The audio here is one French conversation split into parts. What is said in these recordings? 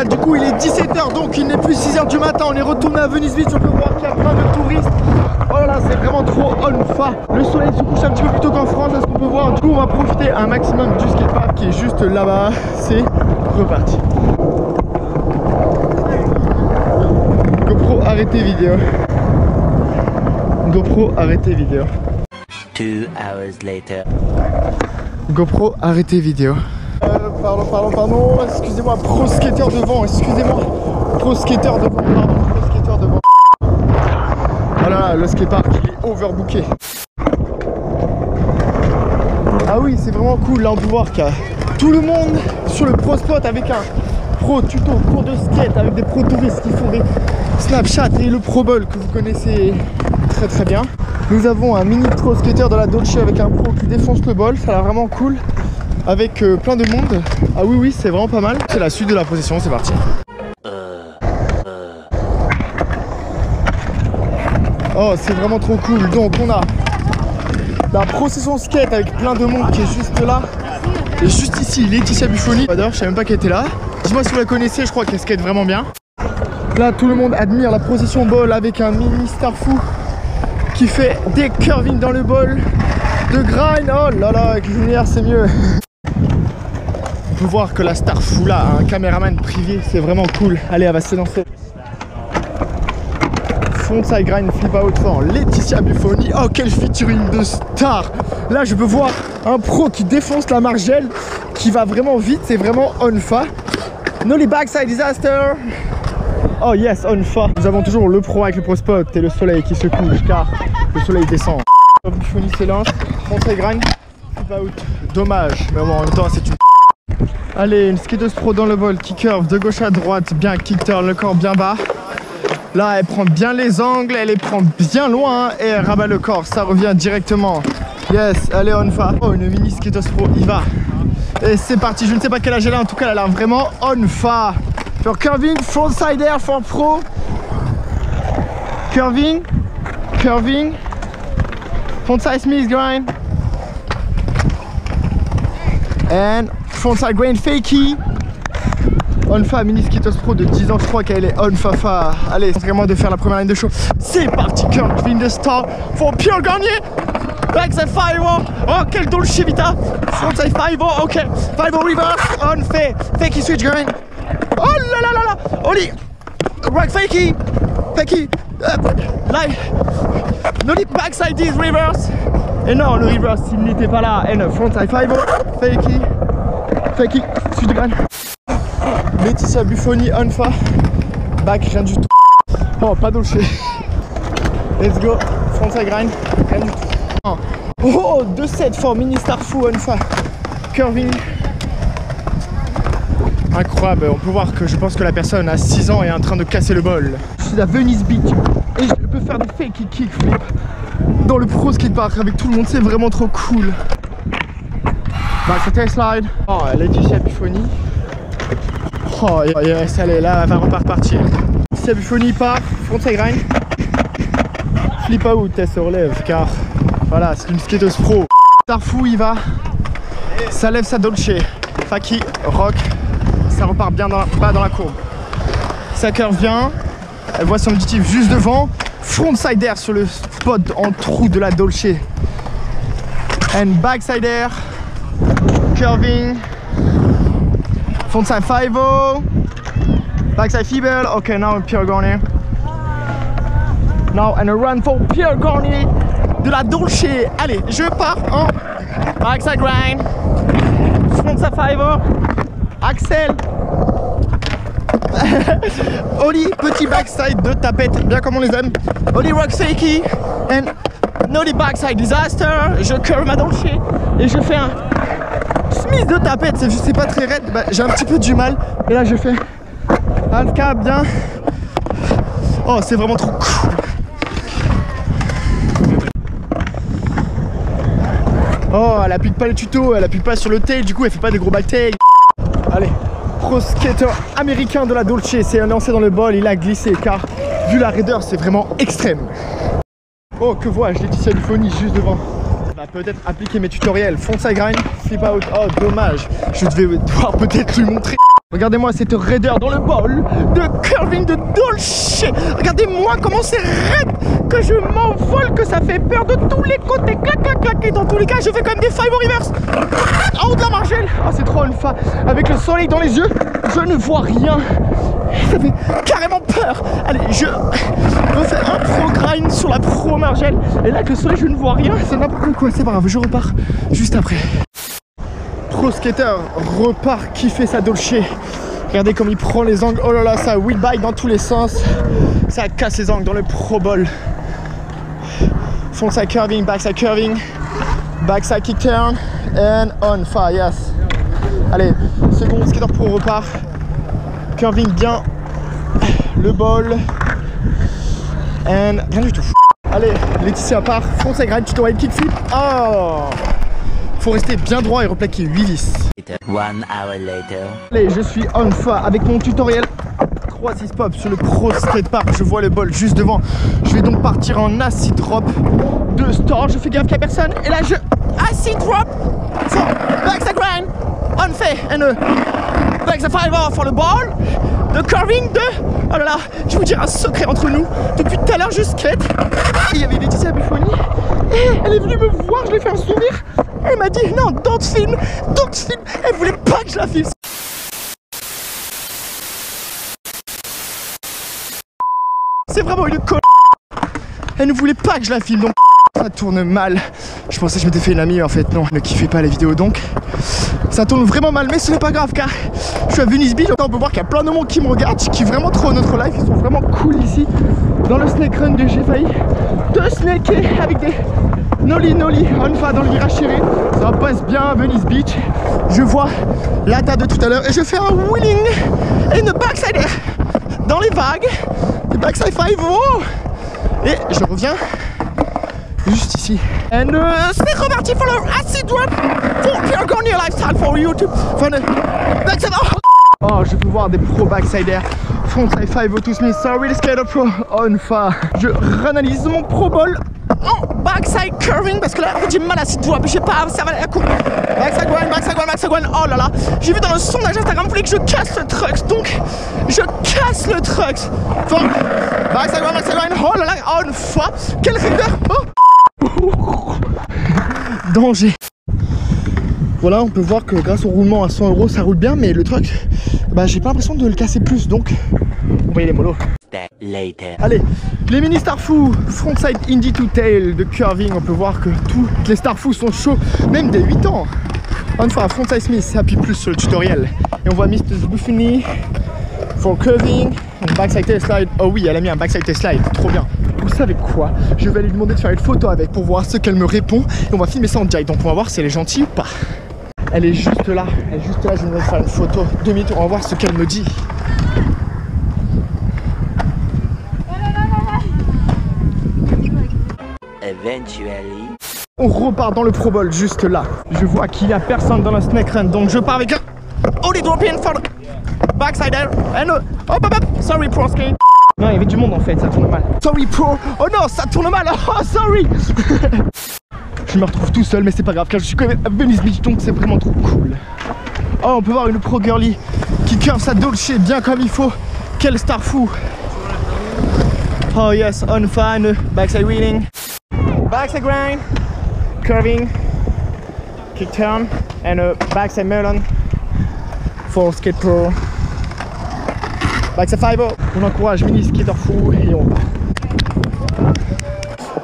Là du coup il est 17h, donc il n'est plus 6h du matin. On est retourné à Venice Beach, on peut voir qu'il y a plein de touristes. Oh là, c'est vraiment trop on-fa. Le soleil se couche un petit peu plus tôt qu'en France, à ce qu'on peut voir. Du coup on va profiter un maximum du skatepark qui est juste là-bas. C'est reparti. GoPro, arrêtez vidéo. GoPro, arrêtez vidéo. 2 hours later. GoPro, arrêtez vidéo. Pardon, excusez-moi, pro skater devant, excusez-moi. Pro skater devant, pardon, pro skater devant. Voilà, le skatepark il est overbooké. Ah oui, c'est vraiment cool, là on peut voir qu'il y a tout le monde sur le pro spot avec un pro tuto, cours de skate, avec des pro touristes qui font des Snapchat et le pro ball que vous connaissez très très bien. Nous avons un mini pro skater dans la Dolce avec un pro qui défonce le ball, ça a l'air vraiment cool. Avec plein de monde. Ah oui oui, c'est vraiment pas mal. C'est la suite de la procession, c'est parti. Oh, c'est vraiment trop cool. Donc on a la procession skate avec plein de monde qui est juste là. Et juste ici, Laetitia Buffoni. J'adore, je savais même pas qu'elle était là. Dis-moi si vous la connaissez, je crois qu'elle skate vraiment bien. Là, tout le monde admire la procession ball avec un mini star fou qui fait des curvings dans le ball. De grind, oh là là, avec les lumières c'est mieux. On peut voir que la star fou là, un caméraman privé, c'est vraiment cool. Allez, elle va s'élancer. Frontside grind flip out for Laetitia Buffoni. Oh, quel featuring de star. Là, je peux voir un pro qui défonce la margelle, qui va vraiment vite, c'est vraiment on-fa. Nollie backside disaster. Oh yes, on-fa. Nous avons toujours le pro avec le pro spot et le soleil qui se couche car le soleil descend. Buffoni s'élance, frontside grind, flip out. Dommage, mais bon, en même temps, c'est une... Allez, une skateuse pro dans le bol qui curve de gauche à droite, bien kick turn, le corps bien bas. Là, elle prend bien les angles, elle les prend bien loin et elle rabat le corps, ça revient directement. Yes, elle est on-fa. Oh, une mini skateuse pro, il va. Et c'est parti, je ne sais pas quel âge elle a, en tout cas, elle a l'air vraiment on-fa. For curving, frontside air for pro. Curving, curving. Frontside Smith grind. And frontside grind fakie. On-fa, mini skateuse pro de 10 ans, je crois qu'elle est on-fa-fa. Allez, c'est vraiment de faire la première ligne de show. C'est parti, curving the star for Pierre Garnier. Backside 5-0. Oh, quel dolce vita. Frontside 5-0, ok. 5-0 reverse, on fait. Fakie switch grind. Oh là là là là. Oli. Right fakie. Fakie. Live. Nollie backside is reverse. Et non, le reverse, il n'était pas là. And frontside 5-0. Fakie. Fakie. Switch de grind. Laetitia Buffoni, on-fa. Back, rien du tout. Oh, pas dolce. Let's go. Frontside grind. Rien du tout. Oh, 2-7 for mini star fou, on-fa. Curving. Incroyable. On peut voir que je pense que la personne a 6 ans et est en train de casser le bol. Je suis à Venice Beach et je peux faire des fake kickflip dans le pro skatepark avec tout le monde. C'est vraiment trop cool. Back tail slide. Oh, Laetitia Buffoni. Oh yes, allez, là, elle va repartir. Laetitia Buffoni part, frontside grind. Flip out, elle se relève car voilà, c'est une skateuse pro. Starfou, il va. Ça lève sa dolce. Faki, rock. Ça repart bien bas dans la courbe. Ça curve bien. Elle voit son objectif juste devant. Frontside air sur le spot en trou de la dolce. And backside air. Curving. Frontside 5-0. Backside feeble. Okay, now Pierre Garnier. Now and a run for Pierre Garnier de la Dolce. Allez, je pars en backside grind. Frontside 5-0. Axel. Oli, petit backside de tapette, bien comme on les aime. Oli rock fakie. And Nollie backside disaster. Je curve ma Dolce et je fais un Smith de tapette, c'est pas très raide, bah, j'ai un petit peu du mal. Et là je fais half cap bien. Oh, c'est vraiment trop cool. Oh, elle appuie pas le tuto, elle appuie pas sur le tail, du coup elle fait pas des gros back tail. Allez, pro skater américain de la Dolce s'est lancé dans le bol, il a glissé car vu la raideur c'est vraiment extrême. Oh, que vois-je, Laetitia Buffoni juste devant. Va peut-être appliquer mes tutoriels. Frontside grind, flip out. Oh, dommage. Je devais devoir peut-être lui montrer. Regardez-moi cette raideur dans le bol de curving de Dolce. Regardez-moi comment c'est raide, que je m'envole, que ça fait peur de tous les côtés. Clac, clac, clac. Et dans tous les cas, je fais quand même des 5 reverse en haut de la margelle. Ah, c'est trop une fois. Avec le soleil dans les yeux, je ne vois rien. Ça fait carrément peur. Allez, je refais un pro grind sur la pro margelle. Et là, avec le soleil, je ne vois rien. C'est n'importe quoi. C'est pas grave, je repars juste après. Pro skater repart kiffer sa Dolce. Regardez comme il prend les angles. Oh là là, ça wheel bike dans tous les sens. Ça casse les angles dans le pro ball. Frontside curving, backside curving, backside kick turn and on fire, yes. Allez, second skater pro repart. Curving bien le ball and rien du tout. Allez, Laetitia part, frontside grind, tutoriel kickflip. Oh, faut rester bien droit et replaquer 8 vis. 1 hour later. Allez, je suis on fire avec mon tutoriel 3-6 pop sur le pro skatepark. Je vois le bol juste devant. Je vais donc partir en acid drop de store. Je fais gaffe qu'il n'y a personne. Et là, je acid drop for backside grind on fait and backside 5 for le ball. De curving de... Oh là là, je vais vous dire un secret entre nous. Depuis tout à l'heure, je skate. Et il y avait Laetitia Buffoni. Et elle est venue me voir, je lui ai fait un sourire. Elle m'a dit non, don't film, don't film. Elle voulait pas que je la filme. C'est vraiment une con. Elle ne voulait pas que je la filme, donc ça tourne mal. Je pensais que je m'étais fait une amie, mais en fait non, ne kiffez pas les vidéos donc. Ça tourne vraiment mal, mais ce n'est pas grave car je suis à Venice Beach. On peut voir qu'il y a plein de monde qui me regarde, qui kiffe vraiment trop notre live. Ils sont vraiment cool ici. Dans le snake run de j'ai failli de snaker avec des nolly on va dans le virage serré. Ça passe bien à Venice Beach. Je vois la table de tout à l'heure et je fais un wheeling et une backside air dans les vagues. Le backside 5, oh. Et je reviens juste ici. And c'est reparti pour le acid drop for Pure Garnier Lifestyle for YouTube. For the backside. Oh, je peux voir des pro backside air. Frontside 502 Smith, sorry the skater pro on fire. Je réanalyse mon pro ball en backside curving parce que là en fait j'ai mal à acid drop. Je sais pas, ça va la coupe. Backside grind, backside grind, backside grind. Oh là là, j'ai vu dans le sondage Instagram, vous voulez que je casse le truck, donc je casse le truck. For backside grind, oh là là, on fire. Quel finger, oh. Danger. Voilà, on peut voir que grâce au roulement à 100 € ça roule bien, mais le truck, bah j'ai pas l'impression de le casser plus, donc on va y aller mollo. Allez, les mini Starfoo, frontside Indy to tail de curving, on peut voir que toutes les Starfoo sont chauds, même des 8 ans. On fait un frontside Smith, appuie plus sur le tutoriel. Et on voit Mr. Buffini for curving, and backside tail slide. Oh oui, elle a mis un backside tail slide, trop bien. Vous savez quoi? Je vais lui demander de faire une photo avec pour voir ce qu'elle me répond. Et on va filmer ça en direct, donc on va voir si elle est gentille ou pas. Elle est juste là, je vais lui faire une photo. 2 minutes, on va voir ce qu'elle me dit. Eventually. On repart dans le pro ball juste là. Je vois qu'il n'y a personne dans la snake run, donc je pars avec un Holy drop in for the backside air and hop hop hop. Sorry pro skate. Non, il y avait du monde en fait, ça tourne mal. Sorry pro. Oh non, ça tourne mal. Oh sorry. Je me retrouve tout seul, mais c'est pas grave car je suis quand même à Venice Beach, donc c'est vraiment trop cool. Oh, on peut voir une pro girly qui curve sa Dolce bien comme il faut. Quel star fou. Oh yes, on fine. Backside wheeling, backside grind, curving, kick turn and a backside melon for skate pro. Backside 5-0. On encourage mini skater fou et on part.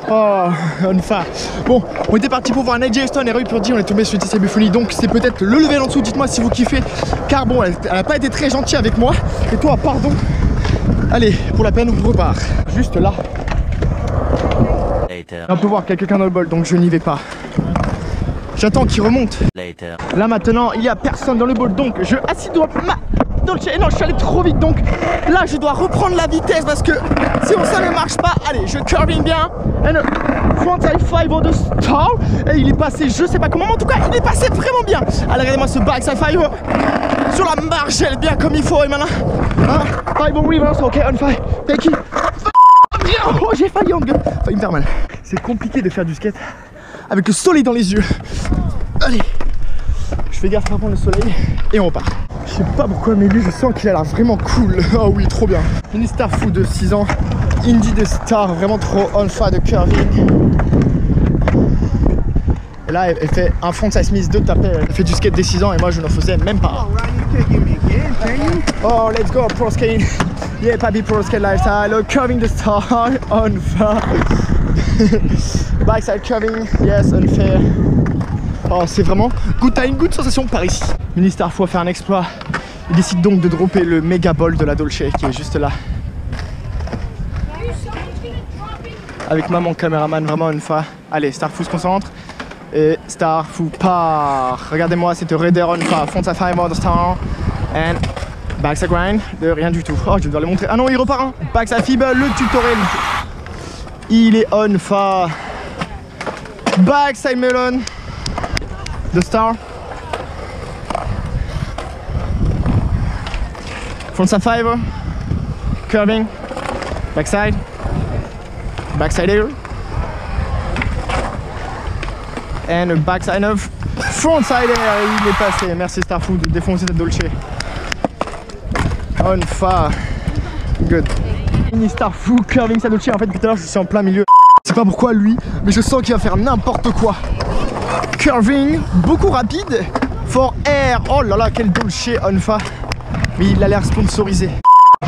Oh, on fire. Bon, on était parti pour voir Nigel Stone et Roy Purdy, on est tombé sur Laetitia Buffoni, donc c'est peut-être le level en dessous, dites-moi si vous kiffez, car bon, elle a pas été très gentille avec moi, et toi, pardon. Allez, pour la peine, on repart. Juste là. On peut voir qu'il y a quelqu'un dans le bol, donc je n'y vais pas. J'attends qu'il remonte. Là maintenant, il n'y a personne dans le bol, donc je acid drop ma Dolce. Et non, je suis allé trop vite, donc là je dois reprendre la vitesse parce que sinon ça ne marche pas. Allez, je curving bien. And frontside 5 de star. Et il est passé, je sais pas comment, mais en tout cas, il est passé vraiment bien. Allez, regardez-moi ce backside 5 sur la margelle, bien comme il faut. Et maintenant, 5 reverse, ok, on fire. Take it. Oh, j'ai failli me faire mal. C'est compliqué de faire du skate avec le soleil dans les yeux. Allez, je fais gaffe à prendre le soleil et on repart. Je sais pas pourquoi, mais lui, je sens qu'il a l'air vraiment cool. Oh oui, trop bien. Mini Star Fou de 6 ans. Indie de star, vraiment trop on fire de curving. Et là, elle fait un frontside Smith de taper. Elle fait du skate dès 6 ans et moi, je n'en faisais même pas. Oh, let's go, pro skating. Yeah, Papi Pro Skate Lifestyle. Curving the star, on fire. Backside curving, yes, unfair. Oh, c'est vraiment good time, good sensation par ici. Mini Star Fou a fait un exploit. Il décide donc de dropper le méga ball de la Dolce qui est juste là. Avec maman caméraman, vraiment une fois. Allez, Star Fou se concentre. Et Star Fou part. Regardez-moi cette raider on fire. Frontside 5 on the star. And backside grind de rien du tout. Oh, je vais devoir les montrer. Ah non, il repart. Hein. Backside fib, le tutoriel. Il est on fire. Backside melon. The star. Frontside 5. Curving. Backside. Backside air. And a backside of frontside air. Il est passé. Merci Star Fou de défoncer cette Dolce. On fire. Good. Mini Star Fou curving sa Dolce. En fait, depuis tout à l'heure, je suis en plein milieu. Je sais pas pourquoi lui, mais je sens qu'il va faire n'importe quoi. Curving, beaucoup rapide. For air. Oh là là, quel Dolce on fire. Mais il a l'air sponsorisé.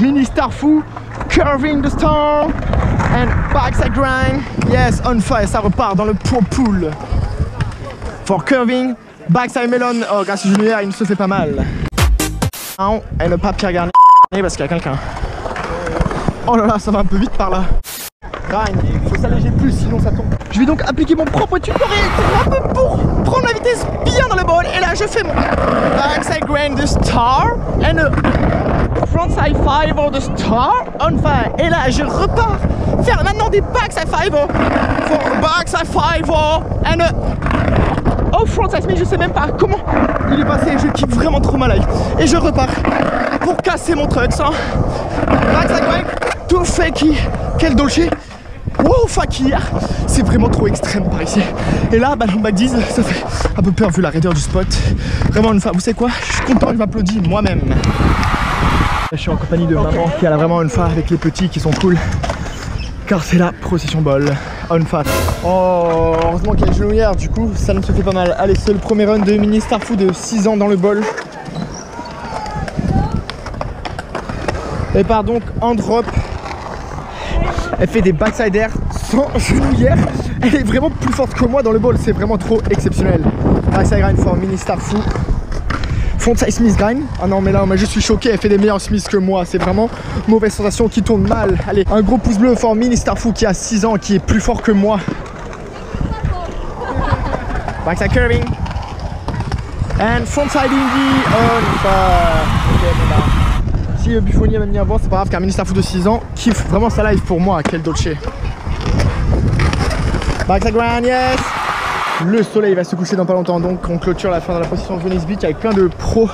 Mini Star Fou curving the star. And backside grind, yes, on fire, ça repart dans le pro pool. For curving, backside melon, oh grâce au junior, il se fait pas mal. Et ne pas Pierre Garnier parce qu'il y a quelqu'un. Oh là là, ça va un peu vite par là. Grind, il faut s'alléger plus sinon ça tombe. Je vais donc appliquer mon propre tutoriel pour prendre la vitesse bien dans le ball. Et là je fais mon backside grind de star and a frontside 5 on the star on fire. Et là je repars faire maintenant des backside 5 for backside 5 and a oh frontside Smith, je sais même pas comment il est passé. Je kiffe vraiment trop ma life. Et je repars pour casser mon truck sans backside grind to fakey. Quel Dolce. Wow, fakir. C'est vraiment trop extrême par ici. Et là, ballon back 10, ça fait un peu peur vu la raideur du spot. Vraiment une fois, vous savez quoi, je suis content, je m'applaudis moi-même. Je suis en compagnie de maman qui a vraiment une fois avec les petits qui sont cool. Car c'est la procession ball. On fat. Oh, heureusement qu'il y a le genouillère, du coup ça ne se fait pas mal. Allez, c'est le premier run de Mini Star Fou de 6 ans dans le ball. Elle part donc en drop. Elle fait des backside air sans genouillère. Elle est vraiment plus forte que moi dans le ball, c'est vraiment trop exceptionnel. Backside grind for Mini Star Fou. Frontside Smith grind. Ah non mais là mais je suis choqué, elle fait des meilleurs Smiths que moi. C'est vraiment mauvaise sensation qui tourne mal. Allez, un gros pouce bleu for Mini Star Fou qui a 6 ans, qui est plus fort que moi. Backside curving. And frontside indie on fire. Okay, si le Buffoni m'a mis avant, c'est pas grave car Mini Star Fou de 6 ans kiffe vraiment sa life pour moi. Quel Dolce. Backside grind, yes. Le soleil va se coucher dans pas longtemps, donc on clôture la fin de la position de Venice Beach avec plein de pros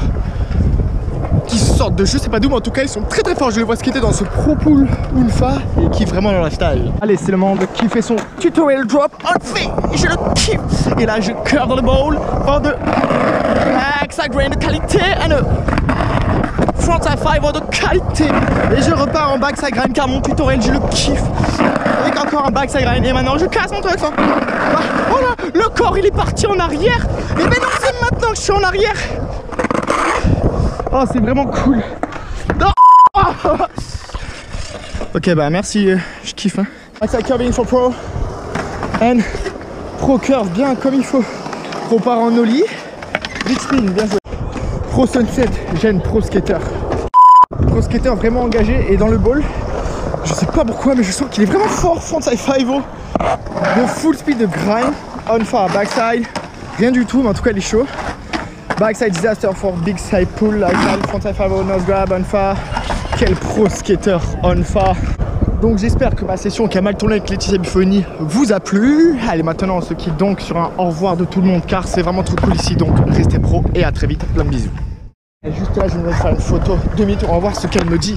qui sortent de je sais pas d'où, mais en tout cas ils sont très très forts. Je les vois skater dans ce pro pool Unfa et qui kiffent vraiment leur lifestyle. Allez, c'est le moment qui fait son tutorial drop on fait, je le kiffe. Et là je curve dans le bowl for the backside grind de qualité and a frontside 5 de qualité. Et je repars en backside grind car mon tutoriel je le kiffe. Avec encore un backside grind et maintenant je casse mon truc. Oh là, le corps il est parti en arrière. Et maintenant c'est maintenant que je suis en arrière. Oh c'est vraiment cool. Oh. Ok bah merci, je kiffe hein. Backside curving for pro. And pro curve bien comme il faut. Pro part en ollie. Big spin, bien joué. Pro sunset, jeune pro skater. Pro skater vraiment engagé et dans le ball. Je sais pas pourquoi mais je sens qu'il est vraiment fort. Frontside 5-0 de full speed de grind. On fire backside. Rien du tout mais en tout cas il est chaud. Backside disaster for big side pull. Backside frontside 5-0 nose grab on fire. Quel pro skater on fire. Donc j'espère que ma session qui a mal tourné avec Laetitia Buffoni vous a plu. Allez maintenant on se quitte donc sur un au revoir de tout le monde car c'est vraiment trop cool ici. Donc restez pro et à très vite. Plein de bisous. Et juste là je vais faire une photo demi-tour. On va voir ce qu'elle me dit.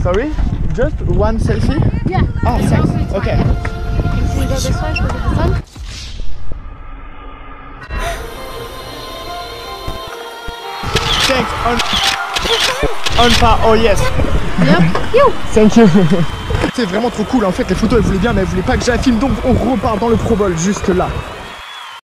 Sorry? Just one selfie? Yeah. Oh, thanks. Okay. Can you go this way so we get the sun? Thanks. On par. Oh yes. Yep. You. Thank you. C'est vraiment trop cool. En fait, les photos, elles voulaient bien, mais elles voulaient pas que je la filme. Donc, on repart dans le Pro Bowl juste là.